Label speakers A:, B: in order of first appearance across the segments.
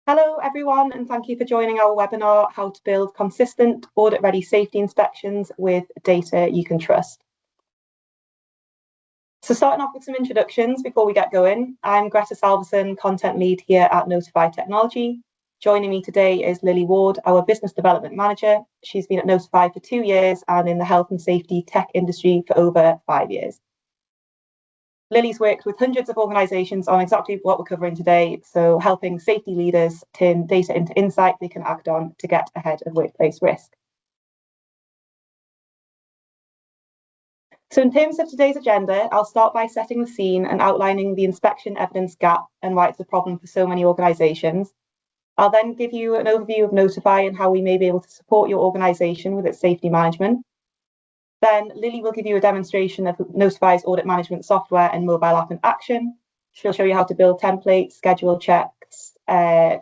A: Hello everyone, and thank you for joining our webinar, How to Build Consistent Audit-Ready Safety Inspections with Data You Can Trust. So starting off with some introductions before we get going, I'm Greta Salverson, Content Lead here at Notify Technology. Joining me today is Lily Ward, our Business Development Manager. She's been at Notify for 2 years and in the health and safety tech industry for over 5 years. Lily's worked with hundreds of organisations on exactly what we're covering today, so helping safety leaders turn data into insight they can act on to get ahead of workplace risk. So in terms of today's agenda, I'll start by setting the scene and outlining the inspection evidence gap and why it's a problem for so many organisations. I'll then give you an overview of Notify and how we may be able to support your organisation with its safety management. Then Lily will give you a demonstration of Notify's audit management software and mobile app in action. She'll show you how to build templates, schedule checks,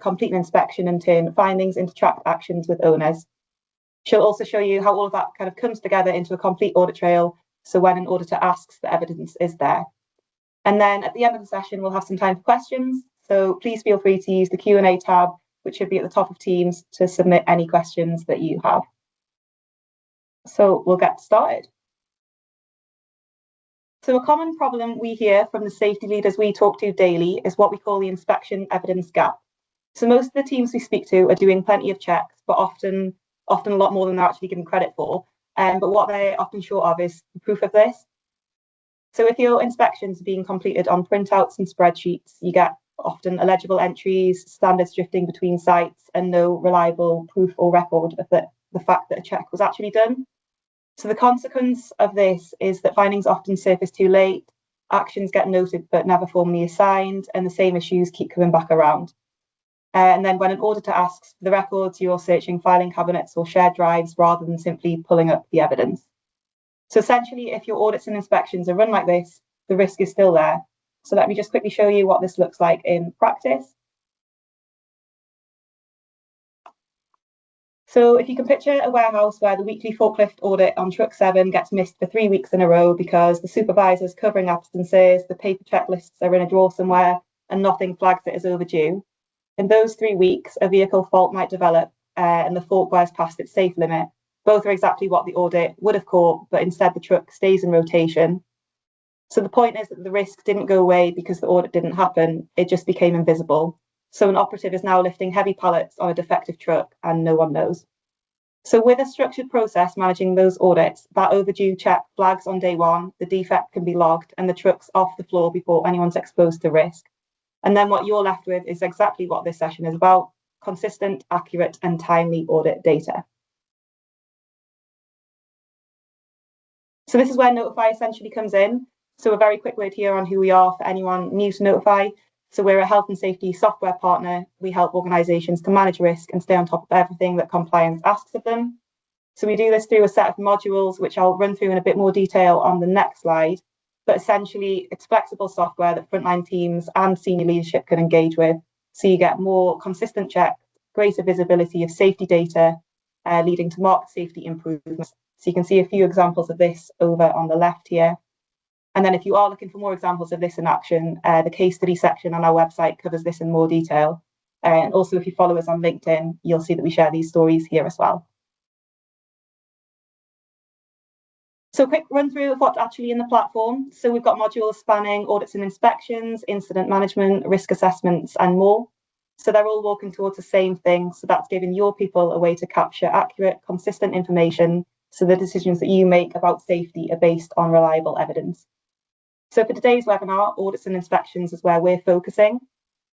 A: complete an inspection and turn findings into tracked actions with owners. She'll also show you how all of that kind of comes together into a complete audit trail, so when an auditor asks, the evidence is there. And then at the end of the session, we'll have some time for questions. So please feel free to use the Q&A tab, which should be at the top of Teams, to submit any questions that you have. So we'll get started. So a common problem we hear from the safety leaders we talk to daily is what we call the inspection evidence gap. So most of the teams we speak to are doing plenty of checks, but often a lot more than they're actually given credit for. But what they're often short of is proof of this. So if your inspections are being completed on printouts and spreadsheets, you get often illegible entries, standards drifting between sites, and no reliable proof or record of the fact that a check was actually done. So the consequence of this is that findings often surface too late, actions get noted but never formally assigned, and the same issues keep coming back around. And then when an auditor asks for the records, you're searching filing cabinets or shared drives rather than simply pulling up the evidence. So essentially, if your audits and inspections are run like this, the risk is still there. So let me just quickly show you what this looks like in practice. So if you can picture a warehouse where the weekly forklift audit on truck 7 gets missed for 3 weeks in a row because the supervisor's covering absences, the paper checklists are in a drawer somewhere, and nothing flags it as overdue. In those 3 weeks, a vehicle fault might develop and the fork wears past its safe limit. Both are exactly what the audit would have caught, but instead the truck stays in rotation. So the point is that the risk didn't go away because the audit didn't happen, it just became invisible. So an operative is now lifting heavy pallets on a defective truck and no one knows. So with a structured process managing those audits, that overdue check flags on day 1, the defect can be logged and the truck's off the floor before anyone's exposed to risk. And then what you're left with is exactly what this session is about: consistent, accurate, and timely audit data. So this is where Notify essentially comes in. So a very quick word here on who we are for anyone new to Notify. So we're a health and safety software partner. We help organisations to manage risk and stay on top of everything that compliance asks of them. So we do this through a set of modules, which I'll run through in a bit more detail on the next slide. But essentially, it's flexible software that frontline teams and senior leadership can engage with. So you get more consistent checks, greater visibility of safety data, leading to marked safety improvements. So you can see a few examples of this over on the left here. And then if you are looking for more examples of this in action, the case study section on our website covers this in more detail. And also, if you follow us on LinkedIn, you'll see that we share these stories here as well. So a quick run through of what's actually in the platform. So we've got modules spanning audits and inspections, incident management, risk assessments, and more. So they're all walking towards the same thing. So that's giving your people a way to capture accurate, consistent information, so the decisions that you make about safety are based on reliable evidence. So for today's webinar, audits and inspections is where we're focusing.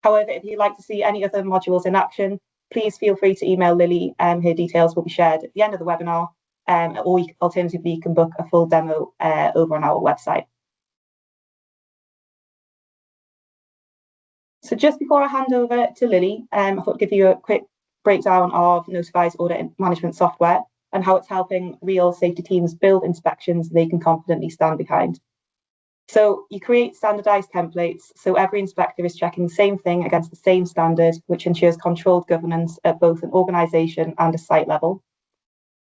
A: However, if you'd like to see any other modules in action, please feel free to email Lily. Her details will be shared at the end of the webinar, or alternatively, you can book a full demo over on our website. So just before I hand over to Lily, I thought I'd give you a quick breakdown of Notify's audit management software and how it's helping real safety teams build inspections they can confidently stand behind. So you create standardized templates, so every inspector is checking the same thing against the same standard, which ensures controlled governance at both an organisation and a site level.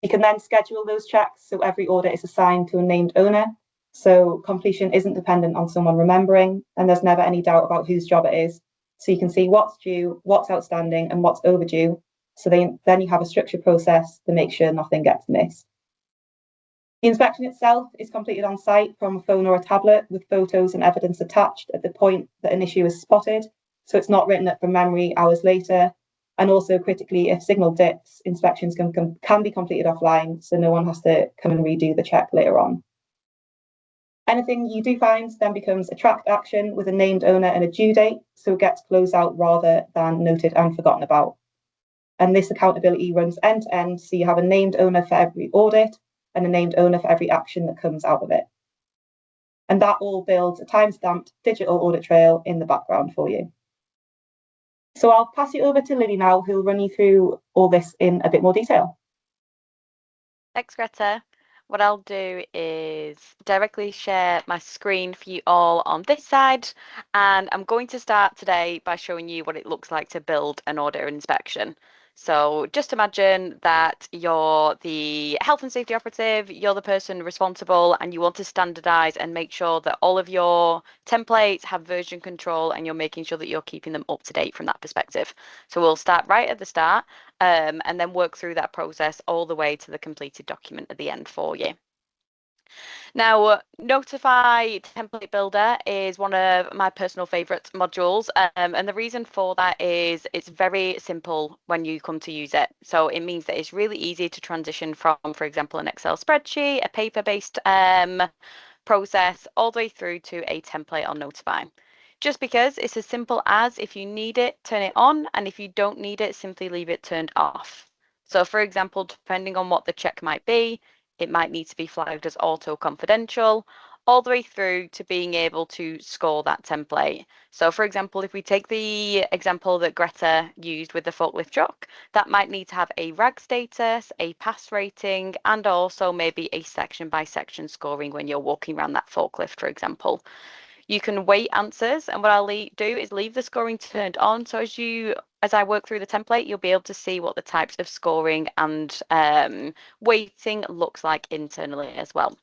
A: You can then schedule those checks, so every audit is assigned to a named owner, so completion isn't dependent on someone remembering, and there's never any doubt about whose job it is. So you can see what's due, what's outstanding, and what's overdue. So then you have a structured process to make sure nothing gets missed. The inspection itself is completed on site from a phone or a tablet with photos and evidence attached at the point that an issue is spotted. So it's not written up from memory hours later. And also critically, if signal dips, inspections can be completed offline, so no one has to come and redo the check later on. Anything you do find then becomes a tracked action with a named owner and a due date, so it gets closed out rather than noted and forgotten about. And this accountability runs end to end, so you have a named owner for every audit and a named owner for every action that comes out of it. And that all builds a time-stamped digital audit trail in the background for you. So I'll pass you over to Lily now, who'll run you through all this in a bit more detail.
B: Thanks, Greta. What I'll do is directly share my screen for you all on this side, and I'm going to start today by showing you what it looks like to build an auditor inspection. So just imagine that you're the health and safety operative, you're the person responsible, and you want to standardize and make sure that all of your templates have version control and you're making sure that you're keeping them up to date from that perspective. So we'll start right at the start and then work through that process all the way to the completed document at the end for you. Now, Notify Template Builder is one of my personal favourite modules, and the reason for that is it's very simple when you come to use it. So it means that it's really easy to transition from, for example, an Excel spreadsheet, a paper-based process, all the way through to a template on Notify. Just because it's as simple as if you need it, turn it on, and if you don't need it, simply leave it turned off. So for example, depending on what the check might be, it might need to be flagged as auto confidential, all the way through to being able to score that template. So for example, if we take the example that Greta used with the forklift truck, that might need to have a RAG status, a pass rating, and also maybe a section by section scoring when you're walking around that forklift, for example. You can weight answers, and what I'll do is leave the scoring turned on. So as I work through the template, you'll be able to see what the types of scoring and weighting looks like internally as well.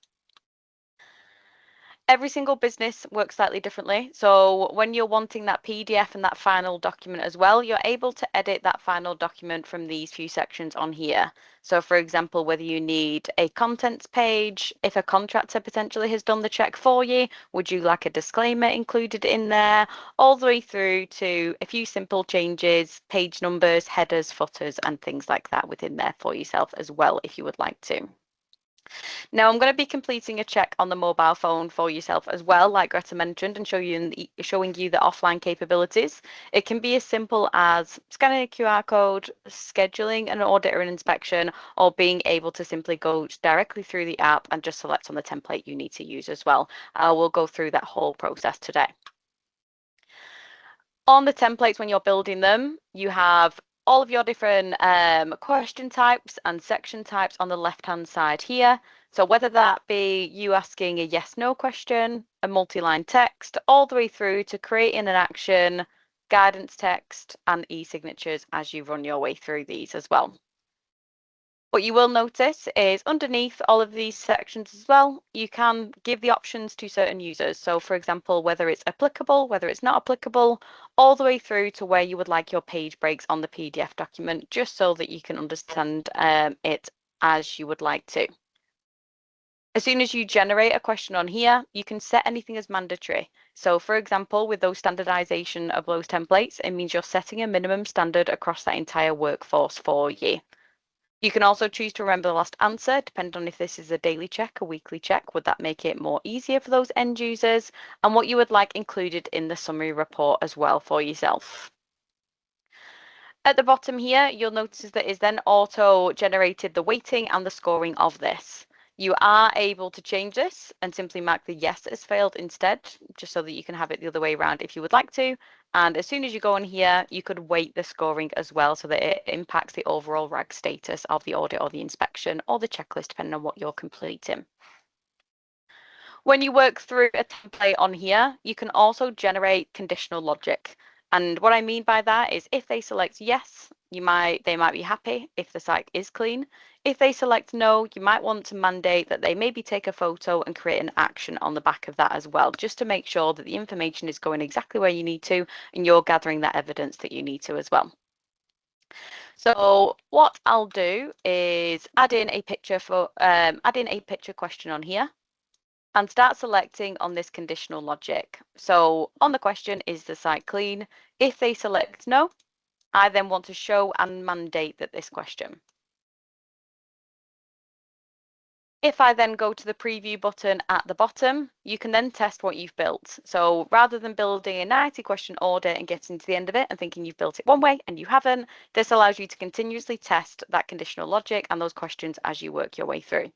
B: Every single business works slightly differently. So when you're wanting that PDF and that final document as well, you're able to edit that final document from these few sections on here. So for example, whether you need a contents page, if a contractor potentially has done the check for you, would you like a disclaimer included in there, all the way through to a few simple changes, page numbers, headers, footers, and things like that within there for yourself as well, if you would like to. Now I'm going to be completing a check on the mobile phone for yourself as well, like Greta mentioned, and showing you the offline capabilities. It can be as simple as scanning a QR code, scheduling an audit or an inspection, or being able to simply go directly through the app and just select on the template you need to use as well. We'll go through that whole process today. On the templates, when you're building them, you have all of your different question types and section types on the left-hand side here. So whether that be you asking a yes/no question, a multi-line text, all the way through to creating an action, guidance text, and e-signatures as you run your way through these as well. What you will notice is underneath all of these sections as well, you can give the options to certain users. So for example, whether it's applicable, whether it's not applicable, all the way through to where you would like your page breaks on the PDF document, just so that you can understand it as you would like to. As soon as you generate a question on here, you can set anything as mandatory. So for example, with those standardization of those templates, it means you're setting a minimum standard across that entire workforce for you. You can also choose to remember the last answer, depending on if this is a daily check, a weekly check. Would that make it more easier for those end users? And what you would like included in the summary report as well for yourself. At the bottom here, you'll notice that is then auto-generated the weighting and the scoring of this. You are able to change this and simply mark the yes as failed instead, just so that you can have it the other way around if you would like to. And as soon as you go in here, you could weight the scoring as well so that it impacts the overall RAG status of the audit or the inspection or the checklist, depending on what you're completing. When you work through a template on here, you can also generate conditional logic. And what I mean by that is if they select yes, they might be happy if the site is clean. If they select no, you might want to mandate that they maybe take a photo and create an action on the back of that as well, just to make sure that the information is going exactly where you need to and you're gathering that evidence that you need to as well. So what I'll do is add in a picture question on here and start selecting on this conditional logic. So on the question, is the site clean? If they select no, I then want to show and mandate that this question. If I then go to the preview button at the bottom, you can then test what you've built. So rather than building a 90 question audit and getting to the end of it and thinking you've built it one way and you haven't, this allows you to continuously test that conditional logic and those questions as you work your way through.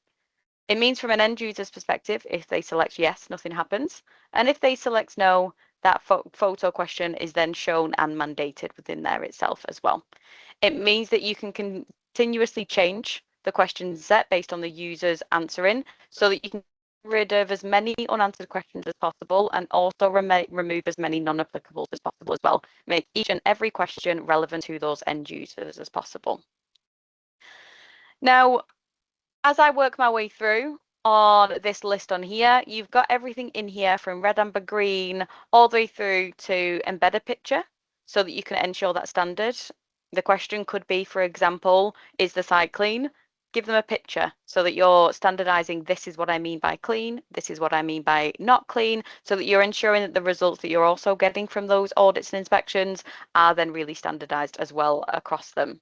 B: It means from an end user's perspective, if they select yes, nothing happens. And if they select no, that photo question is then shown and mandated within there itself as well. It means that you can continuously change the question set based on the user's answering so that you can get rid of as many unanswered questions as possible and also remove as many non-applicables as possible as well. Make each and every question relevant to those end users as possible. Now, as I work my way through on this list on here, you've got everything in here from red, amber, green, all the way through to embed a picture so that you can ensure that standard. The question could be, for example, is the site clean? Give them a picture so that you're standardizing, this is what I mean by clean, this is what I mean by not clean, so that you're ensuring that the results that you're also getting from those audits and inspections are then really standardized as well across them.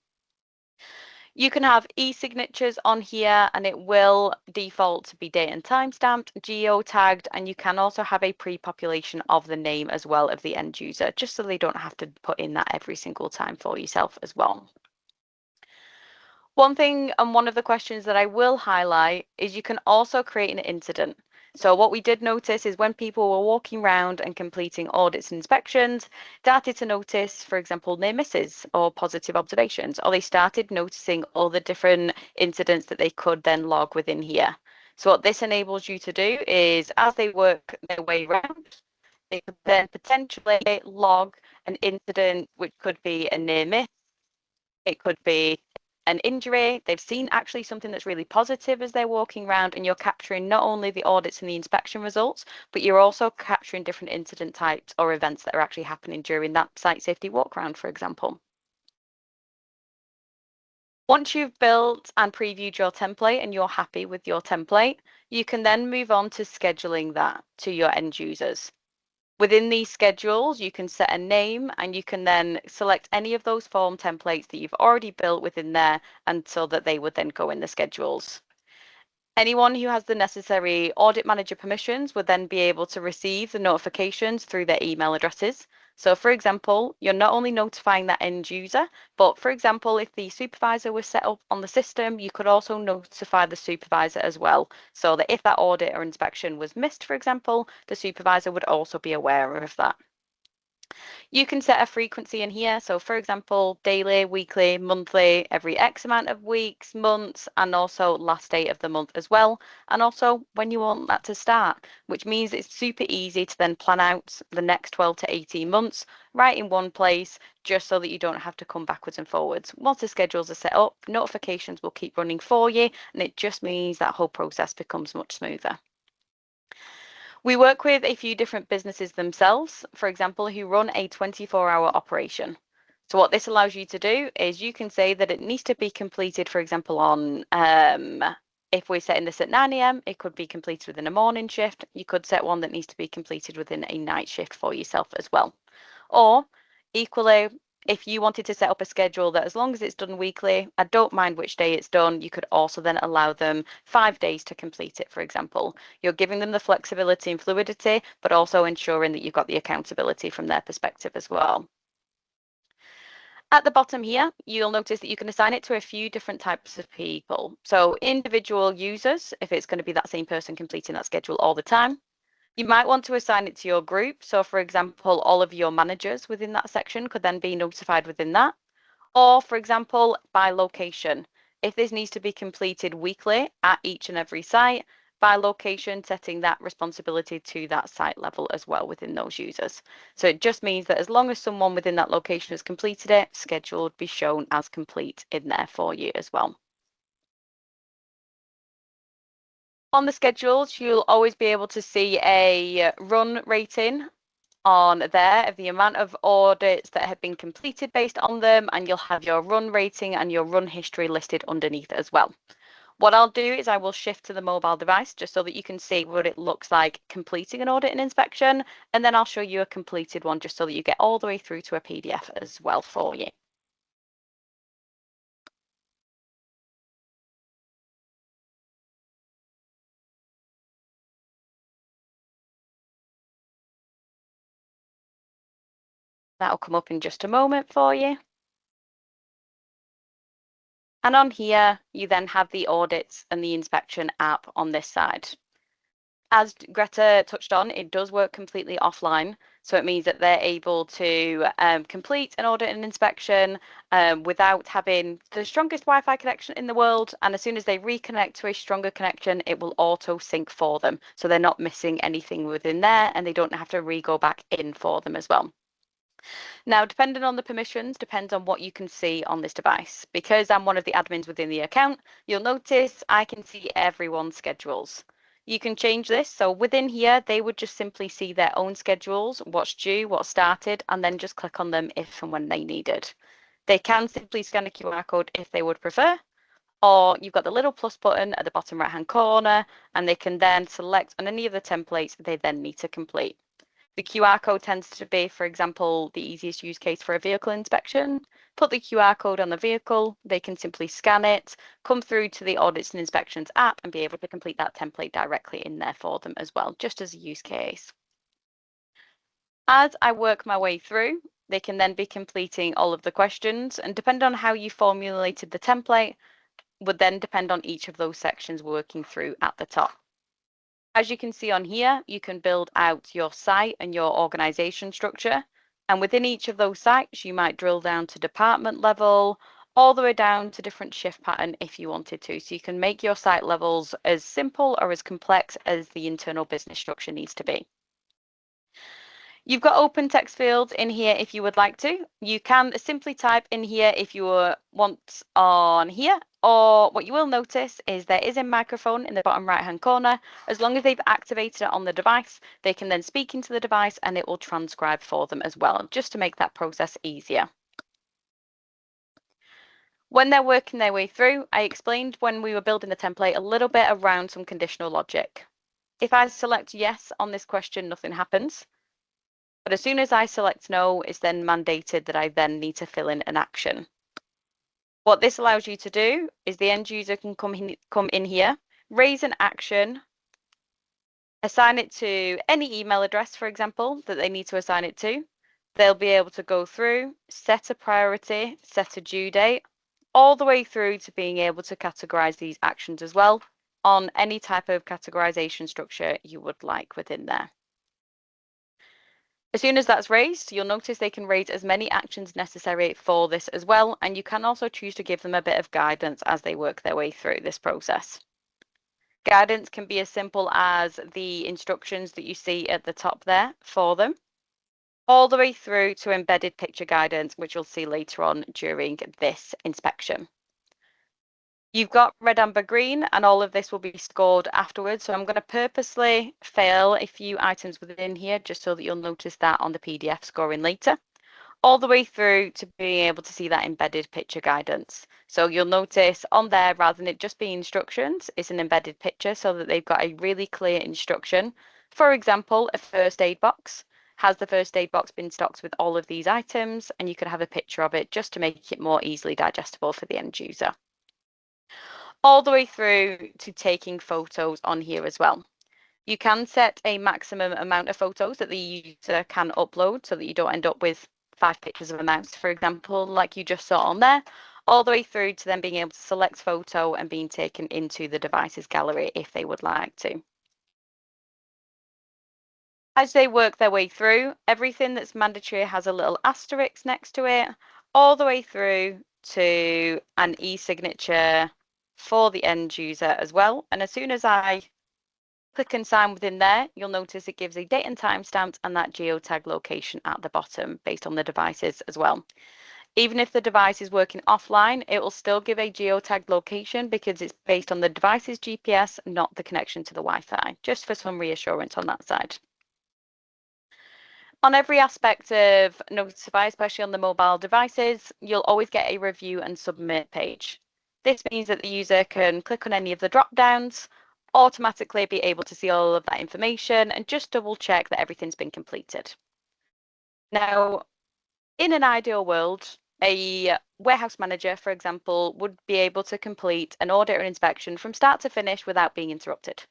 B: You can have e-signatures on here and it will default to be date and time stamped, geo-tagged, and you can also have a pre-population of the name as well of the end user, just so they don't have to put in that every single time for yourself as well. One thing and one of the questions that I will highlight is you can also create an incident. So what we did notice is when people were walking around and completing audits and inspections, started to notice, for example, near misses or positive observations, or they started noticing all the different incidents that they could then log within here. So what this enables you to do is as they work their way around, they could then potentially log an incident, which could be a near miss, it could be an injury. They've seen actually something that's really positive as they're walking around, and you're capturing not only the audits and the inspection results, but you're also capturing different incident types or events that are actually happening during that site safety walk around, for example. Once you've built and previewed your template and you're happy with your template, you can then move on to scheduling that to your end users. Within these schedules, you can set a name and you can then select any of those form templates that you've already built within there and so that they would then go in the schedules. Anyone who has the necessary audit manager permissions would then be able to receive the notifications through their email addresses. So for example, you're not only notifying that end user, but for example, if the supervisor was set up on the system, you could also notify the supervisor as well. So that if that audit or inspection was missed, for example, the supervisor would also be aware of that. You can set a frequency in here. So for example, daily, weekly, monthly, every X amount of weeks, months, and also last day of the month as well. And also when you want that to start, which means it's super easy to then plan out the next 12 to 18 months right in one place, just so that you don't have to come backwards and forwards. Once the schedules are set up, notifications will keep running for you, and it just means that whole process becomes much smoother. We work with a few different businesses themselves, for example, who run a 24-hour operation. So what this allows you to do is you can say that it needs to be completed, for example, on, if we're setting this at 9 a.m., it could be completed within a morning shift. You could set one that needs to be completed within a night shift for yourself as well. Or equally, if you wanted to set up a schedule that as long as it's done weekly, I don't mind which day it's done, you could also then allow them 5 days to complete it, for example. You're giving them the flexibility and fluidity, but also ensuring that you've got the accountability from their perspective as well. At the bottom here, you'll notice that you can assign it to a few different types of people. So individual users, if it's going to be that same person completing that schedule all the time. You might want to assign it to your group. So for example, all of your managers within that section could then be notified within that. Or for example, by location. If this needs to be completed weekly at each and every site, by location, setting that responsibility to that site level as well within those users. So it just means that as long as someone within that location has completed it, schedule would be shown as complete in there for you as well. On the schedules, you'll always be able to see a run rating on there of the amount of audits that have been completed based on them, and you'll have your run rating and your run history listed underneath as well. What I'll do is I will shift to the mobile device just so that you can see what it looks like completing an audit and inspection, and then I'll show you a completed one just so that you get all the way through to a PDF as well for you. That'll come up in just a moment for you. And on here, you then have the audits and the inspection app on this side. As Greta touched on, it does work completely offline. So it means that they're able to complete an audit and inspection without having the strongest Wi-Fi connection in the world. And as soon as they reconnect to a stronger connection, it will auto sync for them. So they're not missing anything within there, and they don't have to re-go back in for them as well. Now, depending on the permissions, depends on what you can see on this device. Because I'm one of the admins within the account, you'll notice I can see everyone's schedules. You can change this. So within here, they would just simply see their own schedules, what's due, what started, and then just click on them if and when they needed. They can simply scan a QR code if they would prefer, or you've got the little plus button at the bottom right-hand corner, and they can then select on any of the templates they then need to complete. The QR code tends to be, for example, the easiest use case for a vehicle inspection. Put the QR code on the vehicle, they can simply scan it, come through to the audits and inspections app and be able to complete that template directly in there for them as well, just as a use case. As I work my way through, they can then be completing all of the questions, and depending on how you formulated the template would then depend on each of those sections working through at the top. As you can see on here, you can build out your site and your organization structure. And within each of those sites, you might drill down to department level, all the way down to different shift pattern if you wanted to. So you can make your site levels as simple or as complex as the internal business structure needs to be. You've got open text fields in here if you would like to. You can simply type in here if you want on here, or what you will notice is there is a microphone in the bottom right hand corner. As long as they've activated it on the device, they can then speak into the device and it will transcribe for them as well, just to make that process easier. When they're working their way through, I explained when we were building the template a little bit around some conditional logic. If I select yes on this question, nothing happens. But as soon as I select no, it's then mandated that I then need to fill in an action. What this allows you to do is the end user can come in here, raise an action, assign it to any email address, for example, that they need to assign it to. They'll be able to go through, set a priority, set a due date, all the way through to being able to categorize these actions as well on any type of categorization structure you would like within there. As soon as that's raised, you'll notice they can raise as many actions necessary for this as well, and you can also choose to give them a bit of guidance as they work their way through this process. Guidance can be as simple as the instructions that you see at the top there for them, all the way through to embedded picture guidance, which you'll see later on during this inspection. You've got red, amber, green, and all of this will be scored afterwards. So I'm going to purposely fail a few items within here just so that you'll notice that on the PDF scoring later, all the way through to being able to see that embedded picture guidance. So you'll notice on there, rather than it just being instructions, it's an embedded picture so that they've got a really clear instruction. For example, a first aid box. Has the first aid box been stocked with all of these items? And you could have a picture of it just to make it more easily digestible for the end user. All the way through to taking photos on here as well. You can set a maximum amount of photos that the user can upload so that you don't end up with 5 pictures of a mouse, for example, like you just saw on there, all the way through to them being able to select photo and being taken into the device's gallery if they would like to. As they work their way through, everything that's mandatory has a little asterisk next to it, all the way through to an e-signature for the end user as well. And as soon as I Click and sign within there, you'll notice it gives a date and time stamp and that geotag location at the bottom based on the devices as well. Even if the device is working offline, it will still give a geotagged location because it's based on the device's GPS, not the connection to the Wi-Fi, just for some reassurance on that side. On every aspect of Notify, especially on the mobile devices, you'll always get a review and submit page. This means that the user can click on any of the drop-downs, automatically be able to see all of that information and just double check that everything's been completed. Now, in an ideal world, a warehouse manager, for example, would be able to complete an audit or inspection from start to finish without being interrupted.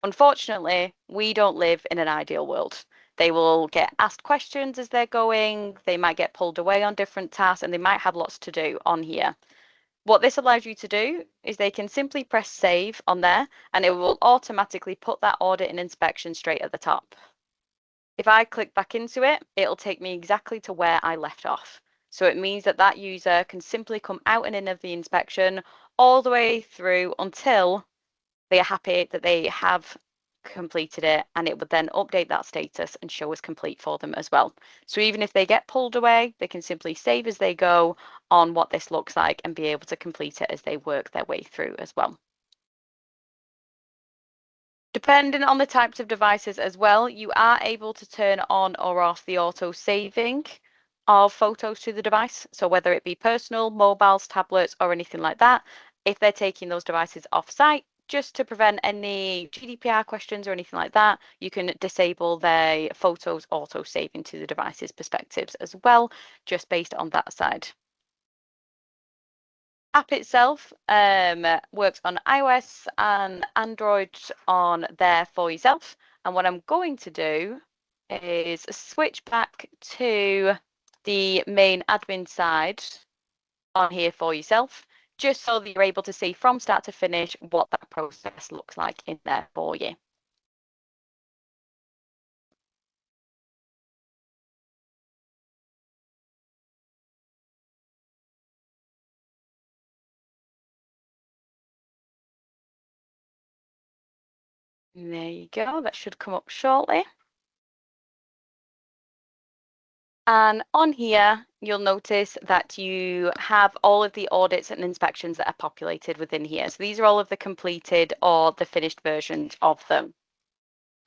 B: Unfortunately, we don't live in an ideal world. They will get asked questions as they're going, they might get pulled away on different tasks, and they might have lots to do on here. What this allows you to do is they can simply press save on there, and it will automatically put that audit and inspection straight at the top. If I click back into it, it'll take me exactly to where I left off. So it means that that user can simply come out and in of the inspection all the way through until they are happy that they have completed it, and it would then update that status and show as complete for them as well. So even if they get pulled away, they can simply save as they go on what this looks like and be able to complete it as they work their way through as well. Depending on the types of devices as well, you are able to turn on or off the auto saving of photos to the device. So whether it be personal, mobiles, tablets, or anything like that, if they're taking those devices off site, just to prevent any GDPR questions or anything like that, you can disable their photos auto saving to the device's perspectives as well, just based on that side. App itself works on iOS and Android on there for yourself. And what I'm going to do is switch back to the main admin side on here for yourself, just so that you're able to see from start to finish what that process looks like in there for you. And there you go, that should come up shortly. And on here, you'll notice that you have all of the audits and inspections that are populated within here. So these are all of the completed or the finished versions of them.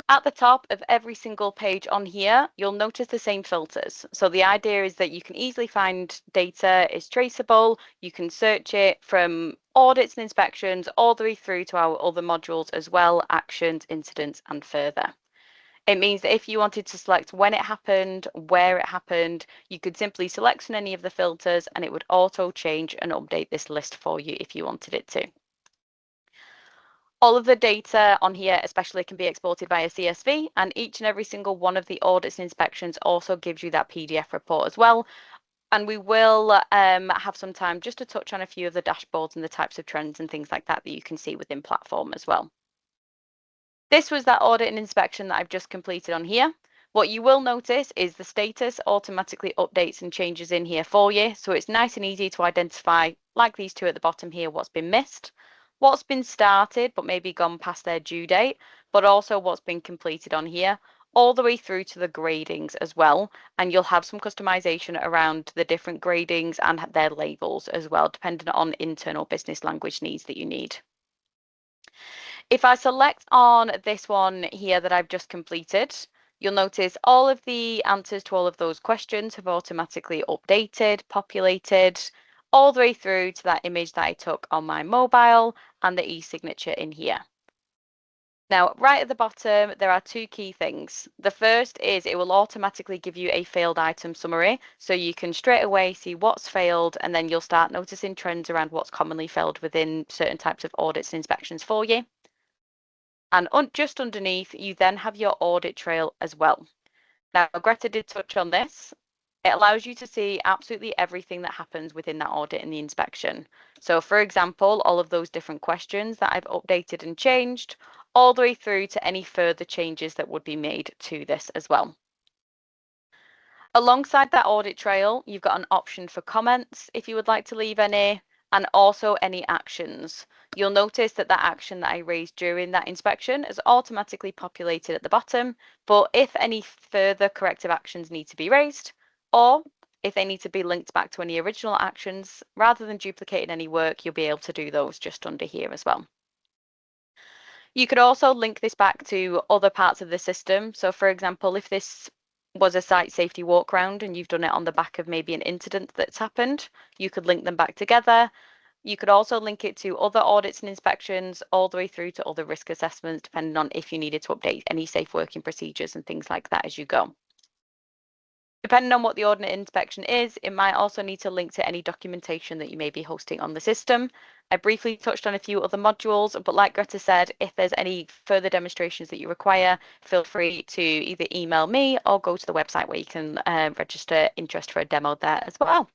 B: At the top of every single page on here, you'll notice the same filters. So the idea is that you can easily find data is traceable. You can search it from audits and inspections all the way through to our other modules as well, actions, incidents, and further. It means that if you wanted to select when it happened, where it happened, you could simply select from any of the filters and it would auto change and update this list for you if you wanted it to. All of the data on here especially can be exported via CSV, and each and every single one of the audits and inspections also gives you that PDF report as well. And we will have some time just to touch on a few of the dashboards and the types of trends and things like that that you can see within platform as well. This was that audit and inspection that I've just completed on here. What you will notice is the status automatically updates and changes in here for you. So it's nice and easy to identify, like these two at the bottom here, what's been missed, what's been started but maybe gone past their due date, but also what's been completed on here, all the way through to the gradings as well. And you'll have some customization around the different gradings and their labels as well, depending on internal business language needs that you need. If I select on this one here that I've just completed, you'll notice all of the answers to all of those questions have automatically updated, populated, all the way through to that image that I took on my mobile and the e-signature in here. Now, right at the bottom, there are two key things. The first is it will automatically give you a failed item summary, so you can straight away see what's failed, and then you'll start noticing trends around what's commonly failed within certain types of audits and inspections for you. And just underneath, you then have your audit trail as well. Now, Greta did touch on this. It allows you to see absolutely everything that happens within that audit and the inspection. So, for example, all of those different questions that I've updated and changed, all the way through to any further changes that would be made to this as well. Alongside that audit trail, you've got an option for comments if you would like to leave any, and also any actions. You'll notice that that action that I raised during that inspection is automatically populated at the bottom, but if any further corrective actions need to be raised, or if they need to be linked back to any original actions, rather than duplicating any work, you'll be able to do those just under here as well. You could also link this back to other parts of the system. So for example, if this was a site safety walk round and you've done it on the back of maybe an incident that's happened, you could link them back together. You could also link it to other audits and inspections all the way through to other risk assessments, depending on if you needed to update any safe working procedures and things like that as you go. Depending on what the audit inspection is, it might also need to link to any documentation that you may be hosting on the system. I briefly touched on a few other modules, but like Greta said, if there's any further demonstrations that you require, feel free to either email me or go to the website where you can register interest for a demo there as well.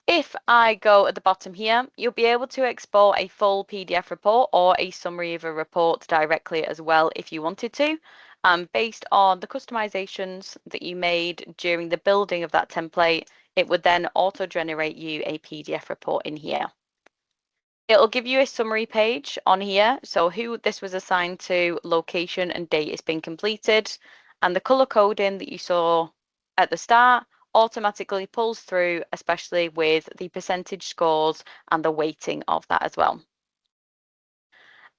B: If I go at the bottom here, you'll be able to export a full PDF report or a summary of a report directly as well if you wanted to. Based on the customizations that you made during the building of that template, it would then auto-generate you a PDF report in here. It'll give you a summary page on here, so who this was assigned to, location and date it's been completed, and the color coding that you saw at the start automatically pulls through, especially with the percentage scores and the weighting of that as well.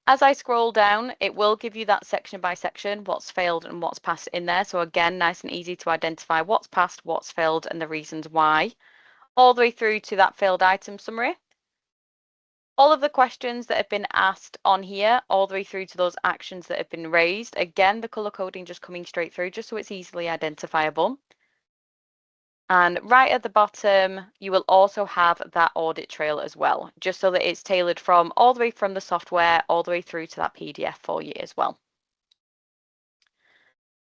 B: As I scroll down, it will give you that section by section, what's failed and what's passed in there. So again, nice and easy to identify what's passed, what's failed, and the reasons why, all the way through to that failed item summary. All of the questions that have been asked on here, all the way through to those actions that have been raised. Again, the color coding just coming straight through, just so it's easily identifiable. And right at the bottom, you will also have that audit trail as well, just so that it's tailored from all the way from the software all the way through to that PDF for you as well.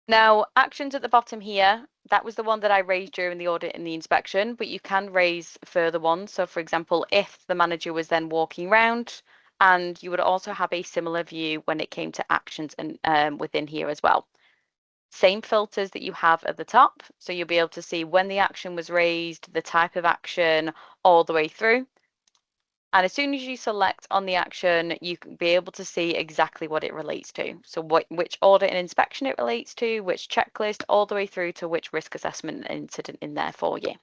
B: Now, actions at the bottom here, that was the one that I raised during the audit and the inspection, but you can raise further ones. So for example, if the manager was then walking around, and you would also have a similar view when it came to actions and within here as well. Same filters that you have at the top. So you'll be able to see when the action was raised, the type of action, all the way through. And as soon as you select on the action, you can be able to see exactly what it relates to. So which audit and inspection it relates to, which checklist, all the way through to which risk assessment and incident in there for you.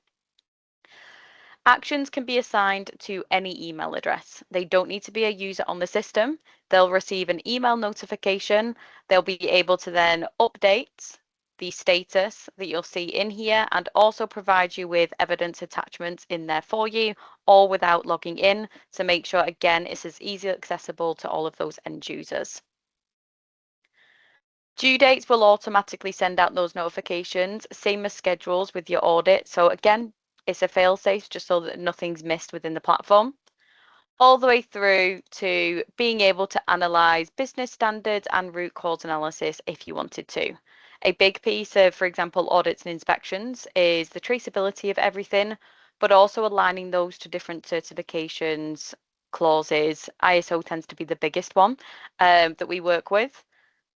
B: Actions can be assigned to any email address. They don't need to be a user on the system. They'll receive an email notification. They'll be able to then update the status that you'll see in here and also provide you with evidence attachments in there for you, all without logging in, to make sure, again, it's as easily accessible to all of those end users. Due dates will automatically send out those notifications, same as schedules with your audit. So again, it's a fail-safe just so that nothing's missed within the platform. All the way through to being able to analyze business standards and root cause analysis if you wanted to. A big piece of, for example, audits and inspections is the traceability of everything, but also aligning those to different certifications, clauses. ISO tends to be the biggest one that we work with.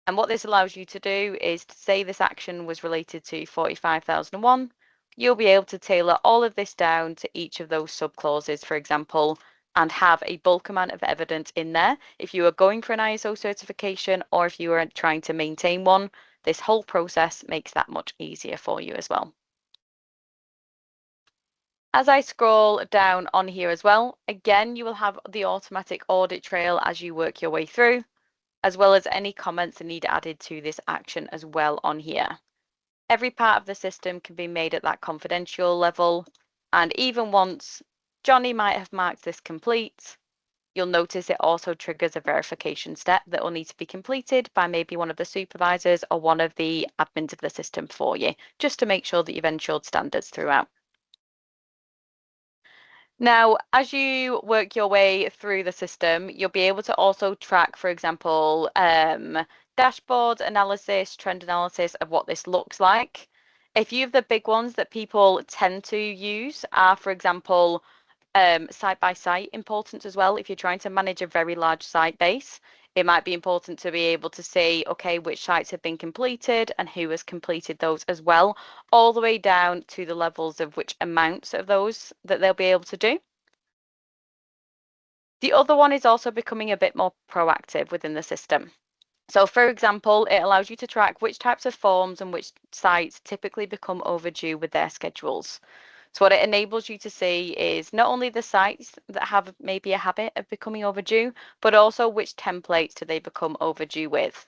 B: And what this allows you to do is to say this action was related to 45001. You'll be able to tailor all of this down to each of those sub-clauses, for example, and have a bulk amount of evidence in there. If you are going for an ISO certification or if you are trying to maintain one, this whole process makes that much easier for you as well. As I scroll down on here as well, again, you will have the automatic audit trail as you work your way through, as well as any comments that need added to this action as well on here. Every part of the system can be made at that confidential level, and even once Johnny might have marked this complete, you'll notice it also triggers a verification step that will need to be completed by maybe one of the supervisors or one of the admins of the system for you, just to make sure that you've ensured standards throughout. Now, as you work your way through the system, you'll be able to also track, for example, dashboard analysis, trend analysis of what this looks like. A few of the big ones that people tend to use are, for example, site by site importance as well. If you're trying to manage a very large site base, it might be important to be able to see, okay, which sites have been completed and who has completed those as well, all the way down to the levels of which amounts of those that they'll be able to do. The other one is also becoming a bit more proactive within the system. So for example, it allows you to track which types of forms and which sites typically become overdue with their schedules. So what it enables you to see is not only the sites that have maybe a habit of becoming overdue, but also which templates do they become overdue with.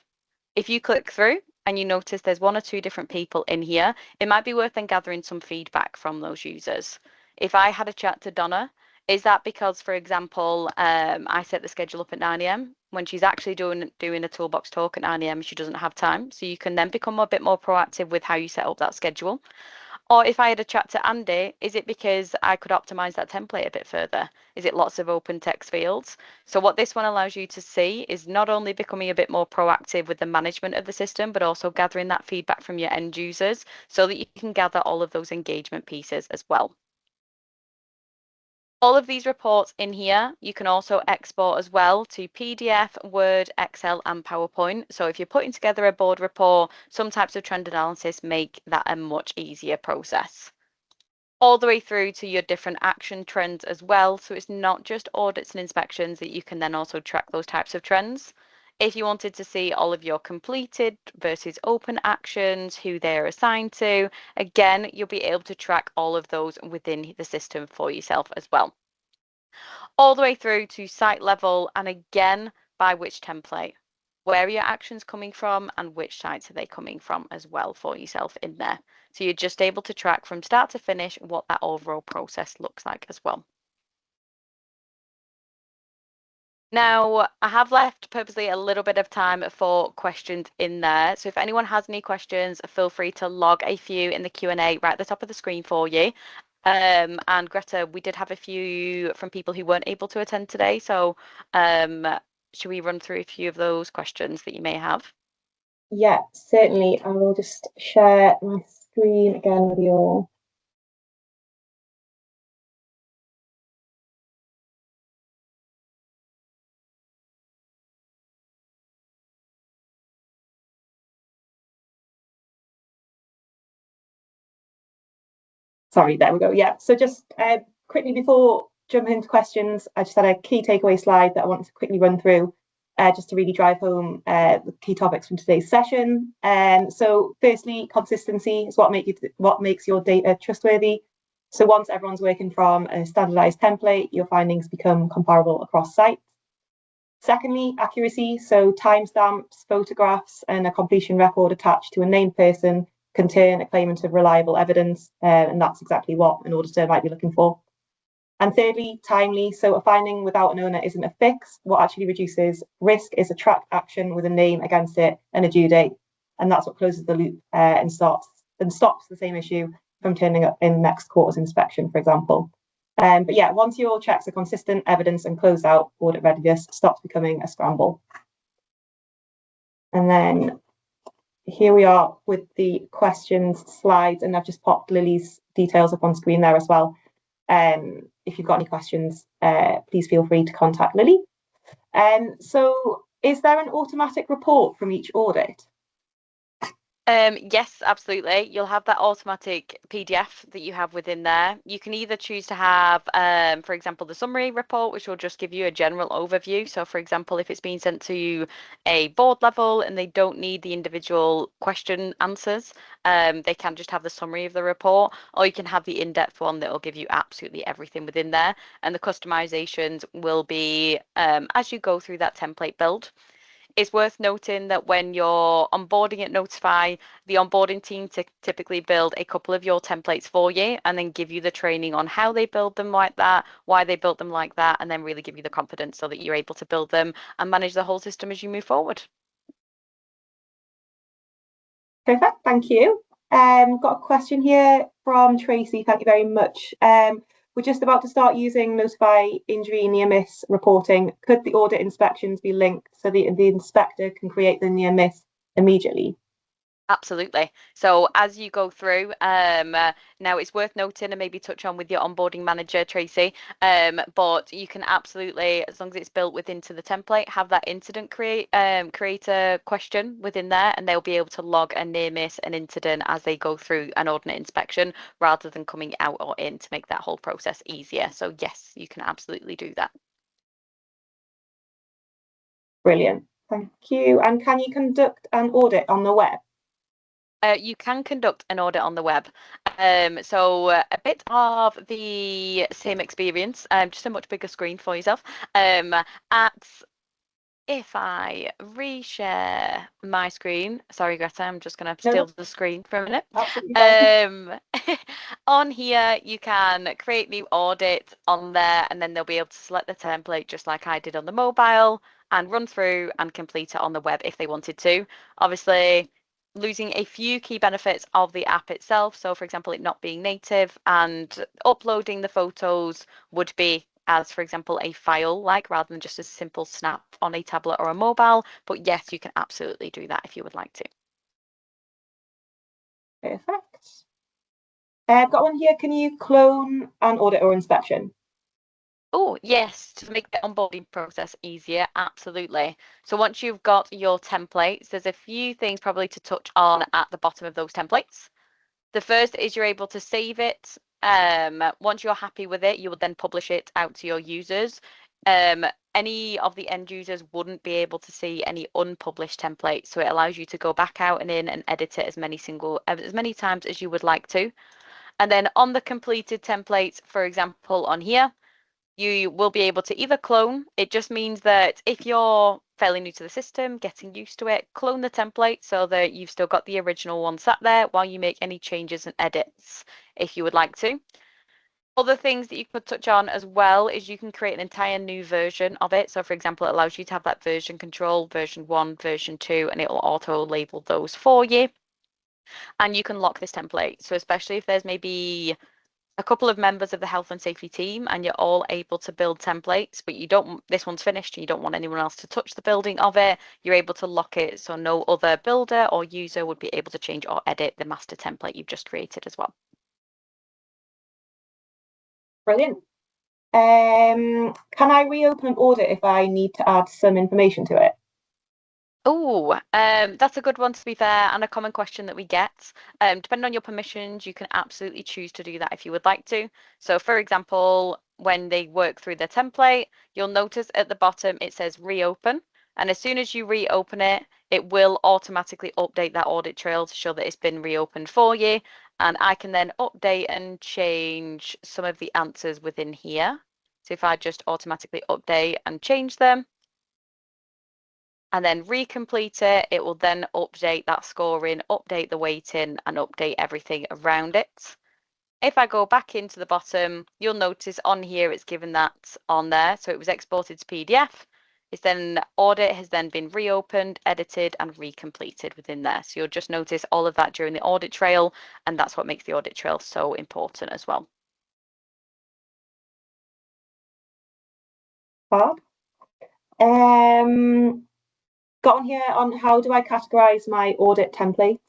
B: If you click through and you notice there's one or two different people in here, it might be worth then gathering some feedback from those users. If I had a chat to Donna, is that because, for example, I set the schedule up at 9 a.m. when she's actually doing a toolbox talk at 9 a.m. she doesn't have time, so you can then become a bit more proactive with how you set up that schedule. Or if I had a chat to Andy, is it because I could optimize that template a bit further? Is it lots of open text fields? So what this one allows you to see is not only becoming a bit more proactive with the management of the system, but also gathering that feedback from your end users so that you can gather all of those engagement pieces as well. All of these reports in here, you can also export as well to PDF, Word, Excel, and PowerPoint. So if you're putting together a board report, some types of trend analysis make that a much easier process. All the way through to your different action trends as well. So it's not just audits and inspections that you can then also track those types of trends. If you wanted to see all of your completed versus open actions, who they're assigned to, again, you'll be able to track all of those within the system for yourself as well. All the way through to site level, and again, by which template. Where are your actions coming from and which sites are they coming from as well for yourself in there. So you're just able to track from start to finish what that overall process looks like as well. Now, I have left purposely a little bit of time for questions in there. So if anyone has any questions, feel free to log a few in the Q&A right at the top of the screen for you. And Greta, we did have a few from people who weren't able to attend today. So should we run through a few of those questions that you may have?
A: Yeah, certainly. I will just share my screen again with you all. Sorry, there we go. Yeah, so just quickly before jumping into questions, I just had a key takeaway slide that I wanted to quickly run through just to really drive home the key topics from today's session. So firstly, consistency is what makes your data trustworthy. So once everyone's working from a standardized template, your findings become comparable across sites. Secondly, accuracy. So timestamps, photographs, and a completion record attached to a named person can turn a claim into reliable evidence, and that's exactly what an auditor might be looking for. And thirdly, timely. So a finding without an owner isn't a fix. What actually reduces risk is a tracked action with a name against it and a due date, and that's what closes the loop and stops the same issue from turning up in next quarter's inspection, for example. But yeah, once your checks are consistent, evidence and closed out, audit readiness stops becoming a scramble. And then here we are with the questions slides, and I've just popped Lily's details up on screen there as well. If you've got any questions, please feel free to contact Lily. So is there an automatic report from each audit?
B: Yes, absolutely. You'll have that automatic PDF that you have within there. You can either choose to have, for example, the summary report, which will just give you a general overview. So, for example, if it's being sent to a board level and they don't need the individual question answers, they can just have the summary of the report, or you can have the in-depth one that will give you absolutely everything within there. And the customizations will be as you go through that template build. It's worth noting that when you're onboarding at Notify, the onboarding team typically build a couple of your templates for you and then give you the training on how they build them like that, why they built them like that, and then really give you the confidence so that you're able to build them and manage the whole system as you move forward.
A: Perfect, thank you. Got a question here from Tracy. Thank you very much. We're just about to start using Notify injury near miss reporting. Could the audit inspections be linked so the inspector can create the near miss immediately?
B: Absolutely. So as you go through, now it's worth noting and maybe touch on with your onboarding manager, Tracy, but you can absolutely, as long as it's built within to the template, have that incident creator question within there, and they'll be able to log a near miss, an incident as they go through an audit inspection rather than coming out or in to make that whole process easier. So yes, you can absolutely do that.
A: Brilliant. Thank you. And can you conduct an audit on the web?
B: You can conduct an audit on the web. So a bit of the same experience, just a much bigger screen for yourself. If I reshare my screen, sorry Greta, I'm just going to steal the screen for a minute.
A: Absolutely fine.
B: On here, you can create new audits on there, and then they'll be able to select the template just like I did on the mobile and run through and complete it on the web if they wanted to. Obviously, losing a few key benefits of the app itself. So for example, it not being native and uploading the photos would be as, for example, a file, like rather than just a simple snap on a tablet or a mobile. But yes, you can absolutely do that if you would like to.
A: Perfect. I've got one here. Can you clone an audit or inspection?
B: Oh, yes, to make the onboarding process easier, absolutely. So once you've got your templates, there's a few things probably to touch on at the bottom of those templates. The first is you're able to save it. Once you're happy with it, you will then publish it out to your users. Any of the end users wouldn't be able to see any unpublished templates, so it allows you to go back out and in and edit it as many times as you would like to. And then on the completed templates, for example, on here, you will be able to either clone. It just means that if you're fairly new to the system, getting used to it, clone the template so that you've still got the original one sat there while you make any changes and edits if you would like to. Other things that you could touch on as well is you can create an entire new version of it. So for example, it allows you to have that version control, version 1, version 2, and it will auto label those for you. And you can lock this template. So especially if there's maybe a couple of members of the health and safety team and you're all able to build templates, but this one's finished and you don't want anyone else to touch the building of it, you're able to lock it so no other builder or user would be able to change or edit the master template you've just created as well.
A: Brilliant. Can I reopen an audit if I need to add some information to it?
B: Oh, that's a good one, to be fair, and a common question that we get. Depending on your permissions, you can absolutely choose to do that if you would like to. So for example, when they work through their template, you'll notice at the bottom it says reopen. And as soon as you reopen it, it will automatically update that audit trail to show that it's been reopened for you. And I can then update and change some of the answers within here. So if I just automatically update and change them, and then recomplete it, it will then update that scoring, update the weighting, and update everything around it. If I go back into the bottom, you'll notice on here it's given that on there. So it was exported to PDF. It's then audit has then been reopened, edited, and recompleted within there. So you'll just notice all of that during the audit trail, and that's what makes the audit trail so important as well.
A: Fab. Got on here on how do I categorize my audit templates?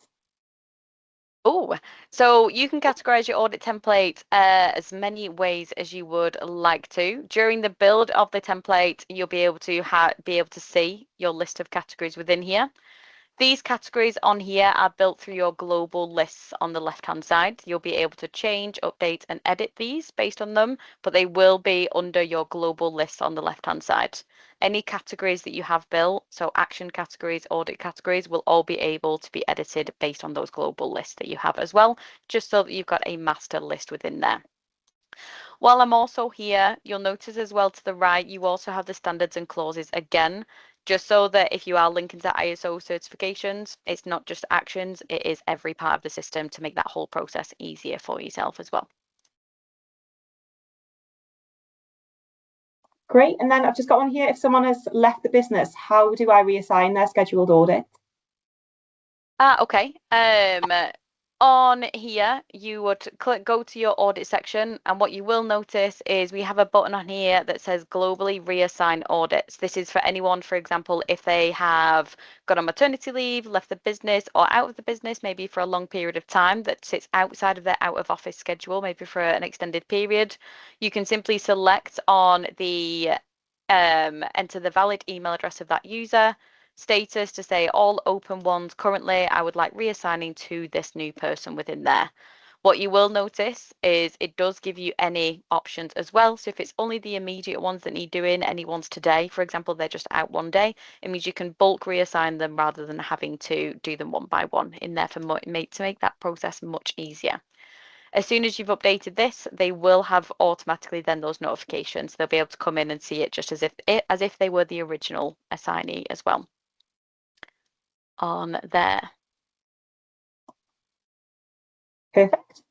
B: Oh, so you can categorize your audit template as many ways as you would like to. During the build of the template, you'll be able to see your list of categories within here. These categories on here are built through your global lists on the left-hand side. You'll be able to change, update, and edit these based on them, but they will be under your global list on the left-hand side. Any categories that you have built, so action categories, audit categories, will all be able to be edited based on those global lists that you have as well, just so that you've got a master list within there. While I'm also here, you'll notice as well to the right, you also have the standards and clauses again, just so that if you are linking to ISO certifications, it's not just actions, it is every part of the system to make that whole process easier for yourself as well.
A: Great. And then I've just got one here. If someone has left the business, how do I reassign their scheduled audit?
B: Okay. On here, you would go to your audit section, and what you will notice is we have a button on here that says globally reassign audits. This is for anyone, for example, if they have gone on maternity leave, left the business or out of the business, maybe for a long period of time that sits outside of their out of office schedule, maybe for an extended period. You can simply select on the enter the valid email address of that user, status to say all open ones currently I would like reassigning to this new person within there. What you will notice is it does give you any options as well. So if it's only the immediate ones that need doing, any ones today, for example, they're just out one day, it means you can bulk reassign them rather than having to do them one by one in there to make that process much easier. As soon as you've updated this, they will have automatically then those notifications. They'll be able to come in and see it just as if they were the original assignee as well on there.
A: Perfect.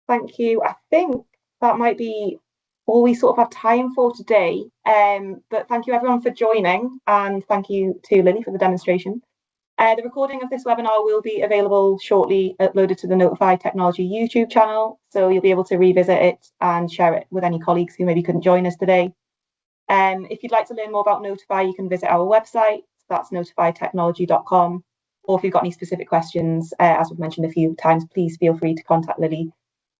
A: Thank you. I think that might be all we sort of have time for today. But thank you everyone for joining, and thank you to Lily for the demonstration. The recording of this webinar will be available shortly, uploaded to the Notify Technology YouTube channel, so you'll be able to revisit it and share it with any colleagues who maybe couldn't join us today. If you'd like to learn more about Notify, you can visit our website, that's notifytechnology.com, or if you've got any specific questions, as we've mentioned a few times, please feel free to contact Lily.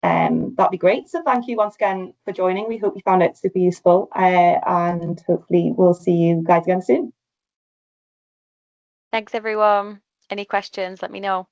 A: That'd be great. So thank you once again for joining. We hope you found it super useful, and hopefully we'll see you guys again soon.
B: Thanks everyone. Any questions, let me know.